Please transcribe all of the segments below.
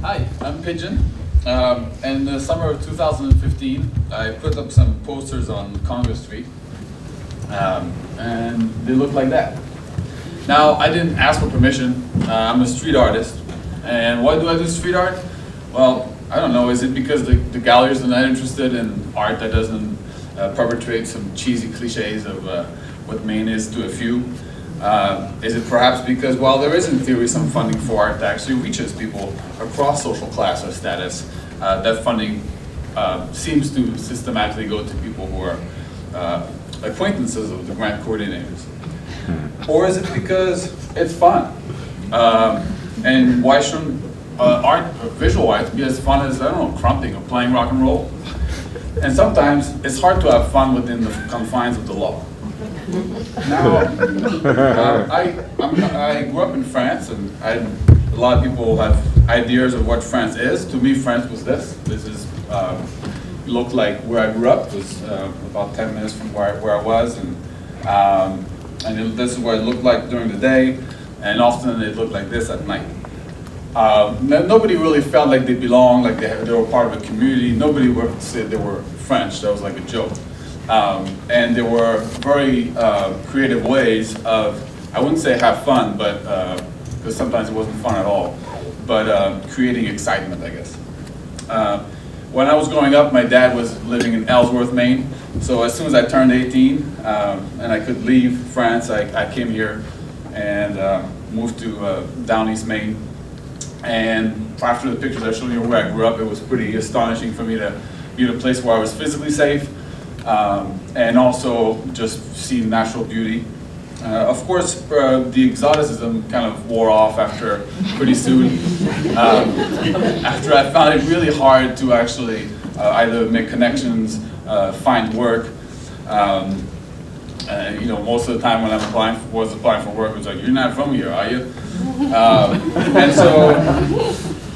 Hi, I'm Pigeon. In the summer of 2015, I put up some posters on Congress Street, and they look like that. Now, I didn't ask for permission. I'm a street artist. And why do I do street art? Well, I don't know. Is it because the galleries are not interested in art that doesn't perpetrate some cheesy cliches of what Maine is to a few? Is it perhaps because, while there is in theory some funding for art that actually reaches people across social class or status, that funding seems to systematically go to people who are acquaintances of the grant coordinators? Or is it because it's fun? And why shouldn't art, or visual art, be as fun as, I don't know, crumping or playing rock and roll? And sometimes it's hard to have fun within the confines of the law. Now, I grew up in France, and a lot of people have ideas of what France is. To me, France was this. This is looked like where I grew up. It was about 10 minutes from where I was, and this is what it looked like during the day, and often it looked like this at night. Nobody really felt like they belonged, like they were part of a community. Nobody would say they were French. That was like a joke. And there were very creative ways of, I wouldn't say have fun, but because sometimes it wasn't fun at all, but creating excitement, I guess. When I was growing up, my dad was living in Ellsworth, Maine. So as soon as I turned 18 and I could leave France, I came here and moved to down East Maine. And after the pictures I showed you where I grew up, it was pretty astonishing for me to be in a place where I was physically safe, and also just see natural beauty. Of course, the exoticism kind of wore off after pretty soon. After I found it really hard to actually either make connections, find work. Most of the time when I was applying for work, it was like, "You're not from here, are you?"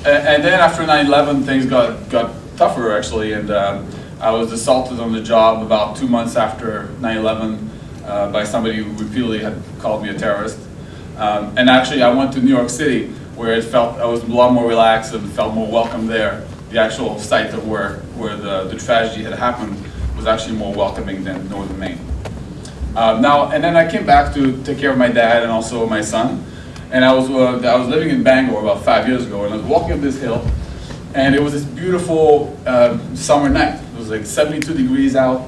And then after 9/11, things got tougher actually, and I was assaulted on the job about 2 months after 9/11 by somebody who repeatedly had called me a terrorist. And actually, I went to New York City, where it felt I was a lot more relaxed and felt more welcome there. The actual site of where the tragedy had happened was actually more welcoming than northern Maine. And then I came back to take care of my dad and also my son. And I was living in Bangor about 5 years ago, and I was walking up this hill, and it was this beautiful summer night. It was like 72 degrees out,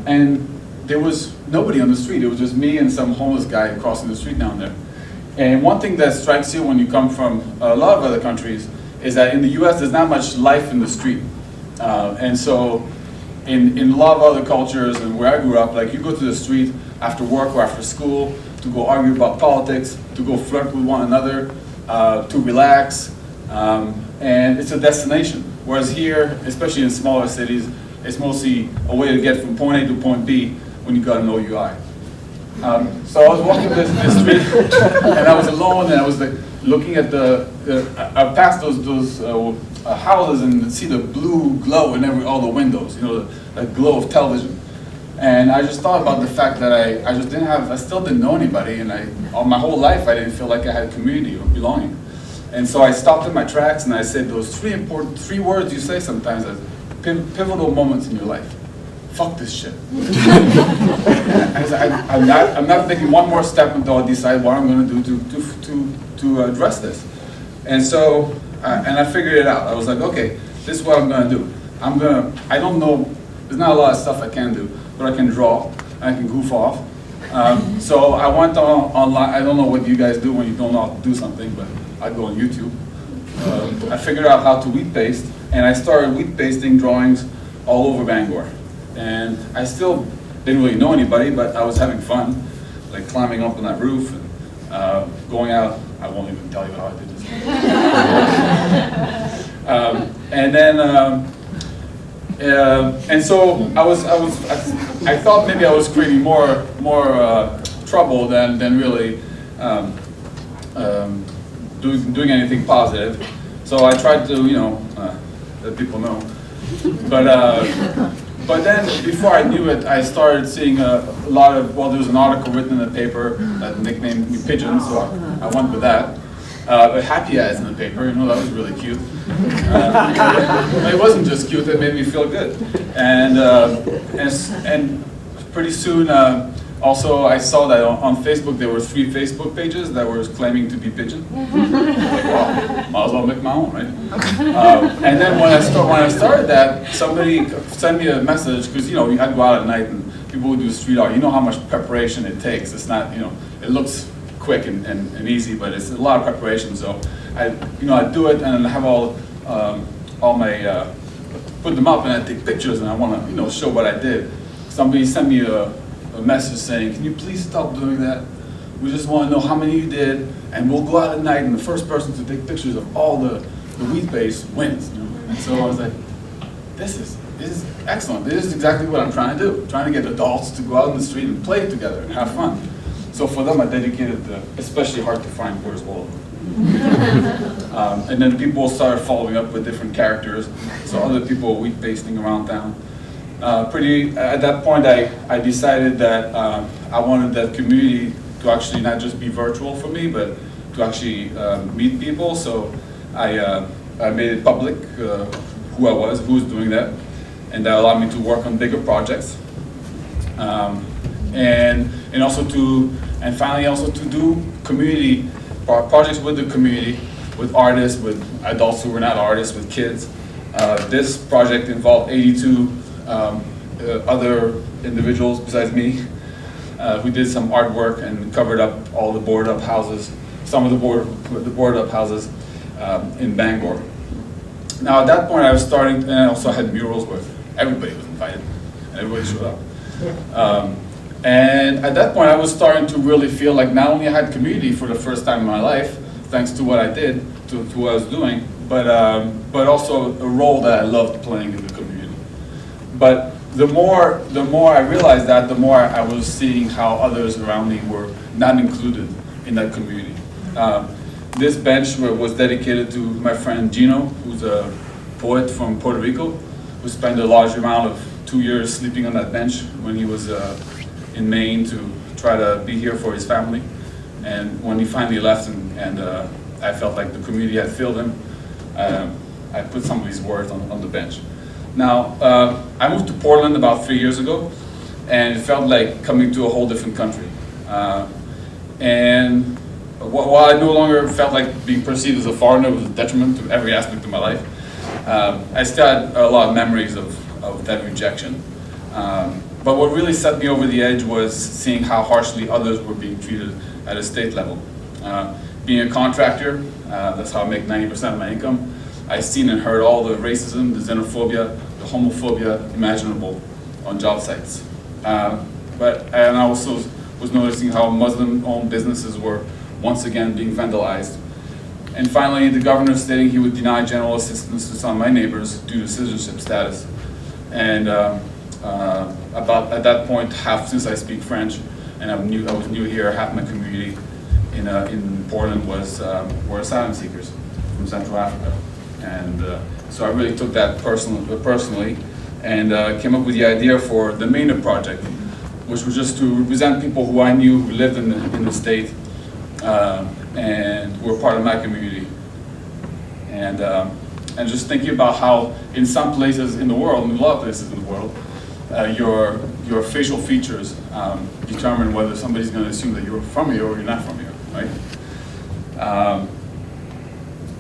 and there was nobody on the street. It was just me and some homeless guy crossing the street down there. And one thing that strikes you when you come from a lot of other countries is that in the US, there's not much life in the street. And so in a lot of other cultures and where I grew up, like you go to the street after work or after school to go argue about politics, to go flirt with one another, to relax, and it's a destination. Whereas here, especially in smaller cities, it's mostly a way to get from point A to point B when you got an OUI. So I was walking this street, and I was alone, and I was like looking at I passed those houses and see the blue glow in all the windows, the glow of television. And I just thought about the fact that I still didn't know anybody, and all my whole life I didn't feel like I had a community or belonging. And so I stopped in my tracks and I said those three words you say sometimes as pivotal moments in your life. Fuck this shit. I said, I'm not taking one more step until I decide what I'm going to do to address this. And so, and I figured it out. I was like, okay, this is what I'm going to do. I don't know, there's not a lot of stuff I can do, but I can draw, I can goof off. So I went online. I don't know what you guys do when you don't know how to do something, but I go on YouTube. I figured out how to wheat paste, and I started wheat pasting drawings all over Bangor. And I still didn't really know anybody, but I was having fun, like climbing up on that roof and going out. I won't even tell you how I did this. And so I thought maybe I was creating more trouble than really doing anything positive. So I tried to let people know, but then before I knew it, I started seeing a lot of, there was an article written in the paper that nicknamed me Pigeon, so I went with that. happy ads in the paper, you know, that was really cute. It wasn't just cute, it made me feel good. And pretty soon, also I saw that on Facebook there were 3 Facebook pages that were claiming to be Pigeon. Like, wow, might as well make my own, right? And then when I started that, somebody sent me a message, because you know, I'd go out at night and people would do street art. You know how much preparation it takes. It's not, you know, it looks quick and easy, but it's a lot of preparation. So I'd do it and have all my, put them up and I'd take pictures and I want to, you know, show what I did. Somebody sent me a message saying, can you please stop doing that? We just want to know how many you did, and we'll go out at night and the first person to take pictures of all the wheat base wins. You know? And so I was like, this is excellent. This is exactly what I'm trying to do. Trying to get adults to go out in the street and play together and have fun. So for them I dedicated the especially hard to find Where's Waldo. And then people started following up with different characters. So other people wheat basting around town. At that point I decided that I wanted that community to actually not just be virtual for me, but to actually meet people. So I made it public who I was, who was doing that, and that allowed me to work on bigger projects, and finally also to do community projects with the community, with artists, with adults who were not artists, with kids. This project involved 82 other individuals besides me who did some artwork and covered up all the boarded up houses, some of the boarded up houses in Bangor. Now at that point I was starting, and I also had murals where everybody was invited, and everybody showed up. And at that point I was starting to really feel like not only I had community for the first time in my life, thanks to what I did, to what I was doing, but also a role that I loved playing in the community. But the more I realized that, the more I was seeing how others around me were not included in that community. This bench was dedicated to my friend Gino, who's a poet from Puerto Rico, who spent a large amount of 2 years sleeping on that bench when he was in Maine to try to be here for his family. And when he finally left and I felt like the community had failed him, I put some of his words on the bench. Now, I moved to Portland about 3 years ago, and it felt like coming to a whole different country. And while I no longer felt like being perceived as a foreigner was a detriment to every aspect of my life, I still had a lot of memories of that rejection. But what really set me over the edge was seeing how harshly others were being treated at a state level. Being a contractor, that's how I make 90% of my income. I've seen and heard all the racism, the xenophobia, the homophobia imaginable on job sites. And I also was noticing how Muslim-owned businesses were once again being vandalized. And finally, the governor stating he would deny general assistance to some of my neighbors due to citizenship status. And at that point, since I speak French, and I was new here, half my community in Portland were asylum seekers from Central Africa. And so I really took that personally and came up with the idea for the Maine project, which was just to represent people who I knew who lived in the state and were part of my community. And just thinking about how in some places in the world, in a lot of places in the world, your facial features determine whether somebody's going to assume that you're from here or you're not from here, right?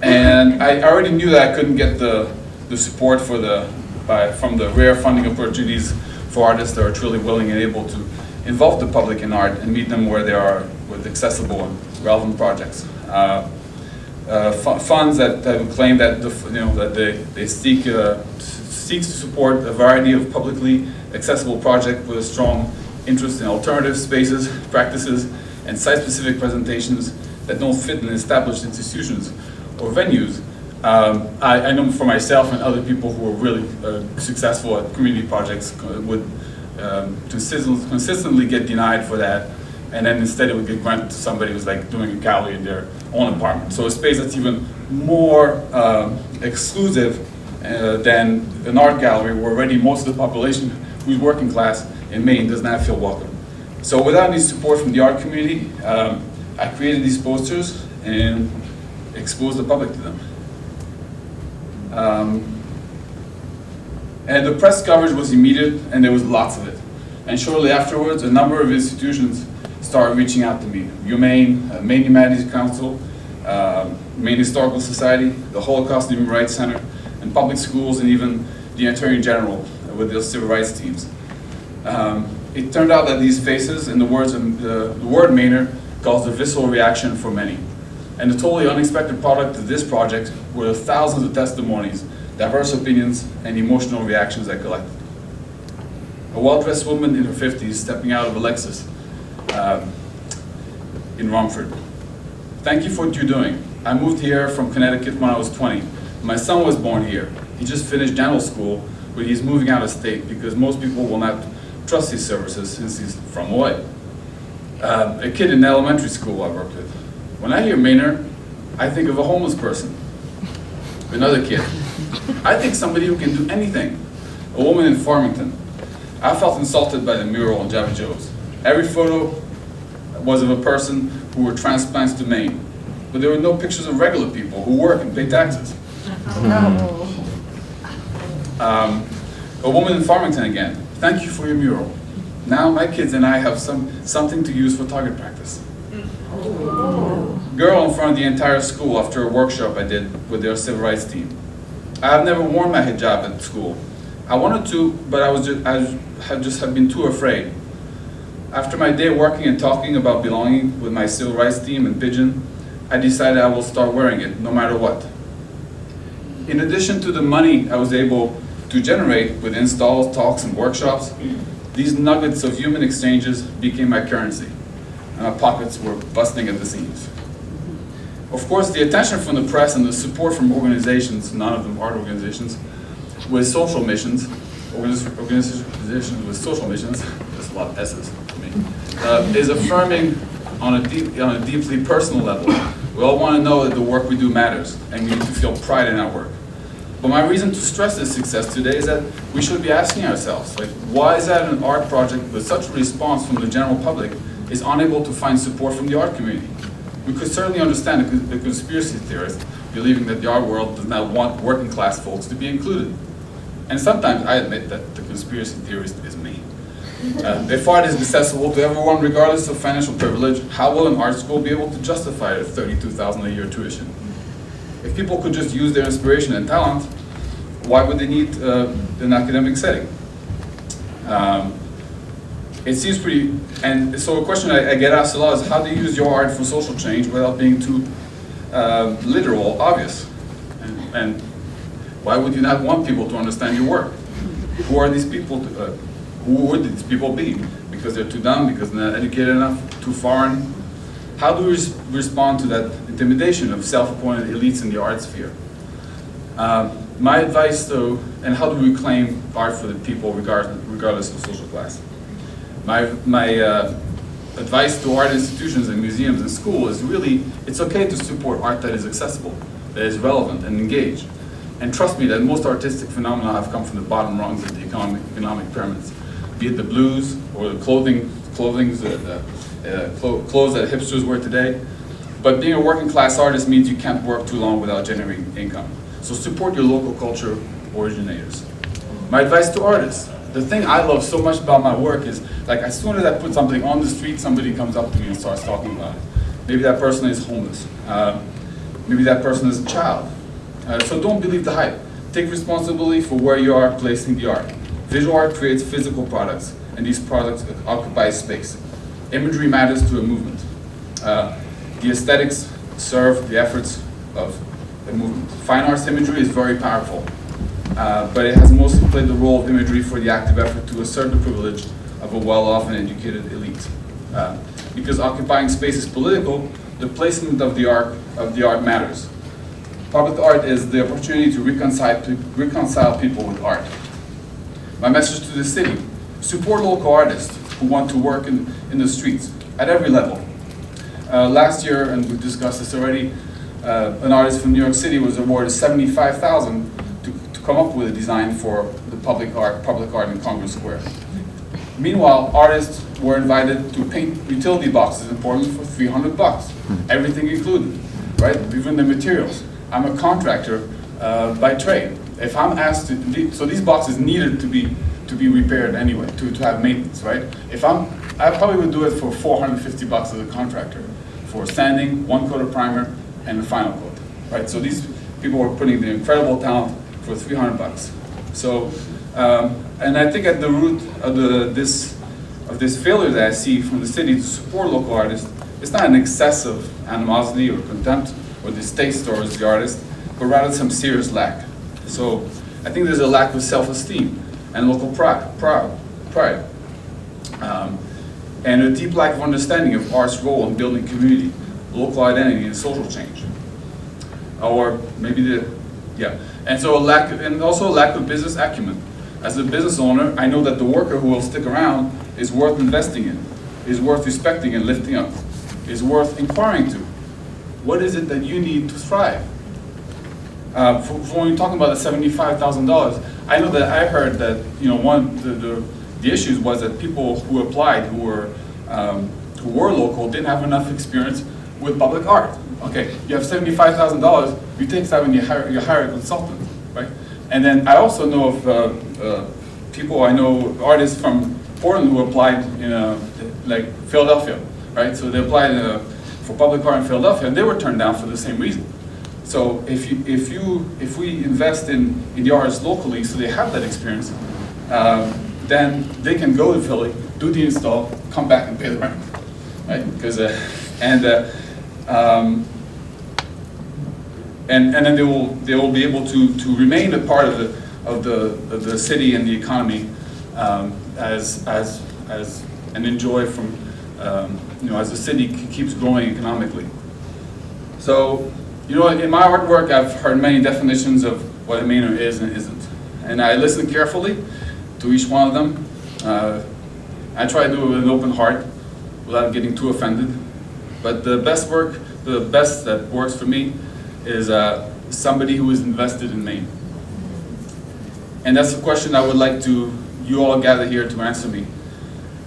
And I already knew that I couldn't get the support from the rare funding opportunities for artists that are truly willing and able to involve the public in art and meet them where they are with accessible and relevant projects. Funds that claim that they seek to support a variety of publicly accessible projects with a strong interest in alternative spaces, practices, and site-specific presentations that don't fit in established institutions or venues. I know for myself and other people who are really successful at community projects would consistently get denied for that, and then instead it would get granted to somebody who's like doing a gallery in their own apartment. So a space that's even more exclusive than an art gallery, where already most of the population who's working class in Maine does not feel welcome. So without any support from the art community, I created these posters, and expose the public to them. And the press coverage was immediate, and there was lots of it. And shortly afterwards, a number of institutions started reaching out to me. Maine, Maine Humanities Council, Maine Historical Society, the Holocaust and Human Rights Center, and public schools, and even the Attorney General with their civil rights teams. It turned out that these faces, in the words of the word Mainer, caused a visceral reaction for many. And the totally unexpected product of this project were the thousands of testimonies, diverse opinions, and emotional reactions I collected. A well-dressed woman in her 50s stepping out of a Lexus in Romford. Thank you for what you're doing. I moved here from Connecticut when I was 20. My son was born here. He just finished dental school, but he's moving out of state because most people will not trust his services since he's from Hawaii. A kid in elementary school I worked with. When I hear Mainer, I think of a homeless person. Another kid. I think somebody who can do anything. A woman in Farmington. I felt insulted by the mural on Java Joe's. Every photo was of a person who were transplants to Maine, but there were no pictures of regular people who work and pay taxes. A woman in Farmington again. Thank you for your mural. Now my kids and I have something to use for target practice. Girl in front of the entire school after a workshop I did with their civil rights team. I have never worn my hijab at school. I wanted to, but I just have been too afraid. After my day working and talking about belonging with my civil rights team and Pigeon, I decided I will start wearing it no matter what. In addition to the money I was able to generate with installs, talks, and workshops, these nuggets of human exchanges became my currency, and my pockets were busting at the seams. Of course, the attention from the press and the support from organizations, none of them art organizations, with social missions, organizations with social missions, there's a lot of S's for me, is affirming on a deeply personal level. We all want to know that the work we do matters, and we need to feel pride in our work. But my reason to stress this success today is that we should be asking ourselves, like, why is that an art project with such a response from the general public is unable to find support from the art community? We could certainly understand the conspiracy theorists believing that the art world does not want working class folks to be included. And sometimes I admit that the conspiracy theorist is me. If art is accessible to everyone regardless of financial privilege, how will an art school be able to justify a $32,000 a year tuition? If people could just use their inspiration and talent, why would they need an academic setting? It seems pretty, and so a question I get asked a lot is how do you use your art for social change without being too literal, obvious? And why would you not want people to understand your work? Who are these people? Who would these people be? Because they're too dumb, because they're not educated enough, too foreign? How do we respond to that intimidation of self-appointed elites in the art sphere? My advice, though, and how do we reclaim art for the people regardless of social class? My advice to art institutions and museums and schools is really, it's okay to support art that is accessible, that is relevant and engaged. And trust me that most artistic phenomena have come from the bottom rungs of the economic pyramids, be it the blues or the clothes that hipsters wear today. But being a working class artist means you can't work too long without generating income. So support your local culture originators. My advice to artists, the thing I love so much about my work is, like, as soon as I put something on the street, somebody comes up to me and starts talking about it. Maybe that person is homeless. Maybe that person is a child. So don't believe the hype. Take responsibility for where you are placing the art. Visual art creates physical products, and these products occupy space. Imagery matters to a movement. The aesthetics serve the efforts of a movement. Fine arts imagery is very powerful, but it has mostly played the role of imagery for the active effort to assert the privilege of a well-off and educated elite. Because occupying space is political, the placement of the art matters. Public art is the opportunity to reconcile people with art. My message to the city: support local artists who want to work in the streets at every level. Last year, and we've discussed this already, an artist from New York City was awarded $75,000 to come up with a design for the public art in Congress Square. Meanwhile, artists were invited to paint utility boxes in Portland for $300, everything included. right? Even the materials. I'm a contractor by trade. If I'm asked to, so these boxes needed to be repaired anyway, to have maintenance, right? I probably would do it for $450 as a contractor, for sanding, 1 coat of primer, and the final coat, right? So these people were putting the incredible talent for $300. So, and I think at the root of this failure that I see from the city to support local artists, it's not an excessive animosity or contempt or distaste towards the artist, but rather some serious lack. So I think there's a lack of self-esteem and local pride. And a deep lack of understanding of art's role in building community, local identity, and social change. Or maybe and so also a lack of business acumen. As a business owner, I know that the worker who will stick around is worth investing in, is worth respecting and lifting up, is worth inquiring to. What is it that you need to thrive? For when you're talking about the $75,000, I know that I heard that one the issues was that people who applied who were local didn't have enough experience with public art. Okay, you have $75,000. You take that when you hire a consultant, right? And then I also know of people, I know artists from Portland who applied in like Philadelphia, right? So they applied for public art in Philadelphia, and they were turned down for the same reason. So if we invest in the artists locally, so they have that experience, then they can go to Philly, do the install, come back and pay the rent, right? Because and then they will be able to remain a part of the city and the economy as and enjoy from as the city keeps growing economically. So in my artwork I've heard many definitions of what a Mainer is and isn't, and I listen carefully to each one of them. I try to do it with an open heart without getting too offended. But the best that works for me is somebody who is invested in Maine. And that's the question I would like you all gather here to answer me.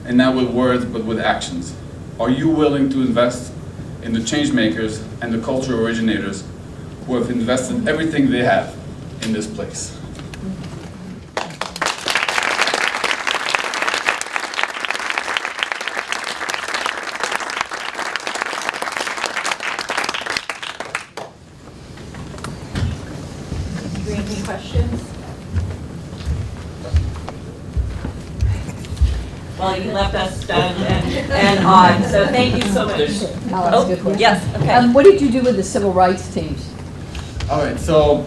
And not with words, but with actions. Are you willing to invest in the change makers and the culture originators who have invested everything they have in this place? Any questions? Well, you left us stunned and awed, so thank you so much. That's a good question. Yes, okay. What did you do with the civil rights teams? All right, so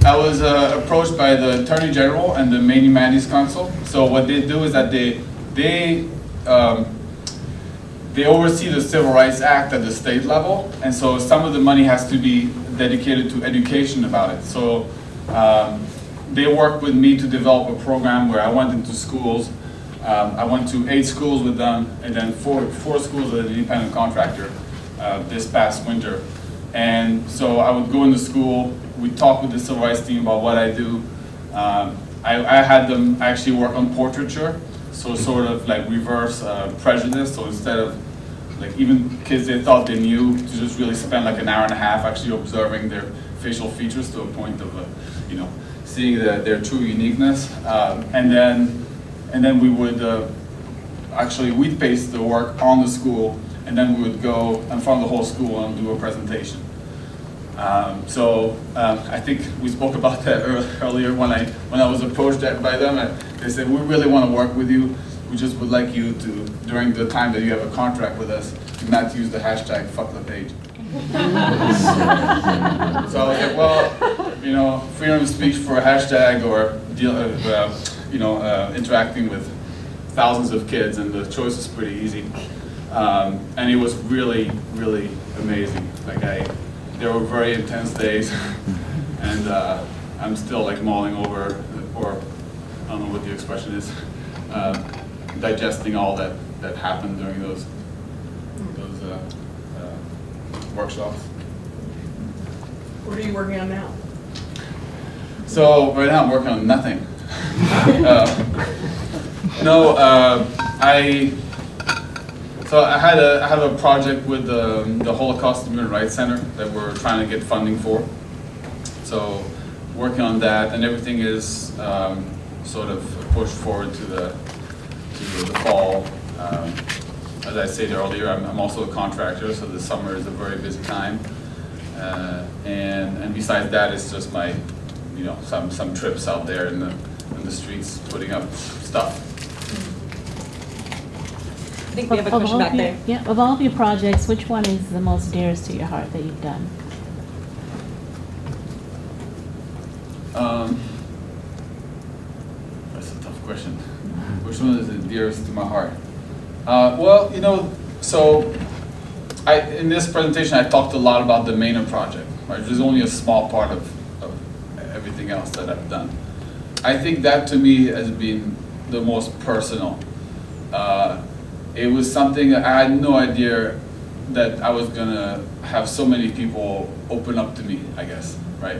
I was approached by the Attorney General and the Maine Humanities Council. So what they do is that they oversee the Civil Rights Act at the state level, and so some of the money has to be dedicated to education about it. So they worked with me to develop a program where I went into schools. I went to 8 schools with them, and then four schools as an independent contractor this past winter. And so I would go into school, we'd talk with the civil rights team about what I do. I had them actually work on portraiture, so sort of like reverse prejudice. So instead of like even kids they thought they knew, to just really spend like an hour and a half actually observing their facial features to a point of seeing their true uniqueness. And then we would actually we'd paste the work on the school, and then we would go in front of the whole school and do a presentation. I think we spoke about that earlier when I was approached by them. They said, we really want to work with you. We just would like you to, during the time that you have a contract with us, to not use the hashtag #FuckThePage. So I was like, well, freedom of speech for a hashtag or interacting with thousands of kids, and the choice is pretty easy. And it was really, really amazing. There were very intense days, and I'm still like mulling over, or I don't know what the expression is, digesting all that happened during those workshops. What are you working on now? So right now I'm working on nothing. So I have a project with the Holocaust Human Rights Center that we're trying to get funding for. So working on that, and everything is sort of pushed forward to the fall. As I said earlier, I'm also a contractor, so the summer is a very busy time. And besides that, it's just my, some trips out there in the streets putting up stuff. I think we have a question back there. Yeah, of all of your projects, which one is the most dearest to your heart that you've done? That's a tough question. Which one is the dearest to my heart? Well, so in this presentation, I talked a lot about the Maine project, right? Which is only a small part of everything else that I've done. I think that to me has been the most personal. It was something that I had no idea that I was gonna have so many people open up to me, I guess, right?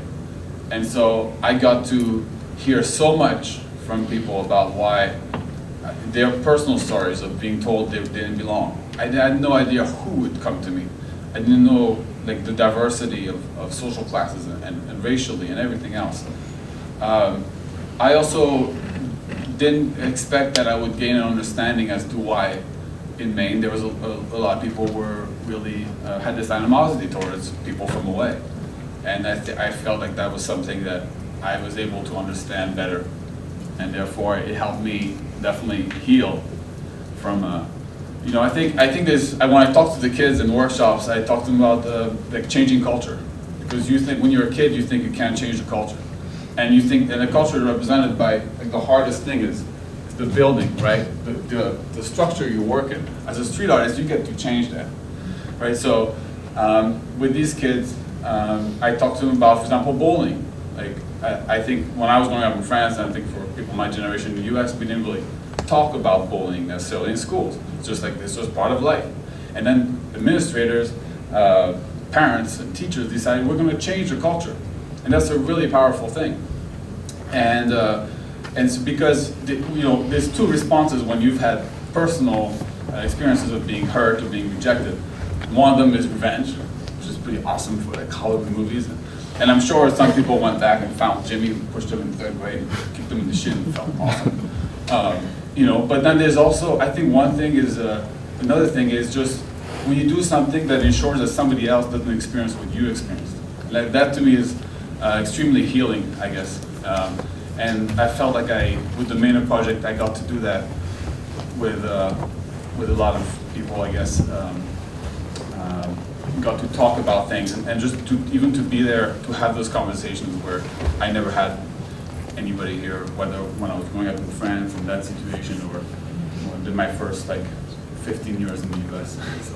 And so I got to hear so much from people about why their personal stories of being told they didn't belong. I had no idea who would come to me. I didn't know like the diversity of social classes and racially and everything else. I also didn't expect that I would gain an understanding as to why in Maine there was a lot of people were really had this animosity towards people from away. And I felt like that was something that I was able to understand better. And therefore it helped me definitely heal from, I think there's, when I talk to the kids in workshops, I talk to them about like changing culture. Because you think, when you're a kid, you think you can't change the culture. And you think that the culture is represented by, like the hardest thing is the building, right? The structure you work in. As a street artist, you get to change that, right? So with these kids, I talk to them about, for example, bowling. Like, I think when I was growing up in France, and I think for people my generation in the US, we didn't really talk about bowling necessarily in schools. It's just like, this was part of life. And then administrators, parents, and teachers decided we're gonna change the culture. And that's a really powerful thing. And so because, there's two responses when you've had personal experiences of being hurt or being rejected. One of them is revenge, which is pretty awesome for like Hollywood movies. And I'm sure some people went back and found Jimmy and pushed him in third grade and kicked him in the shin and felt awesome. But then there's also, I think one thing is, another thing is just when you do something that ensures that somebody else doesn't experience what you experienced. Like that to me is extremely healing, I guess. And I felt like with the Maine project, I got to do that with a lot of people, I guess. Got to talk about things and just even to be there to have those conversations where I never had anybody here, whether when I was growing up in France in that situation or in my first 15 years in the US. So.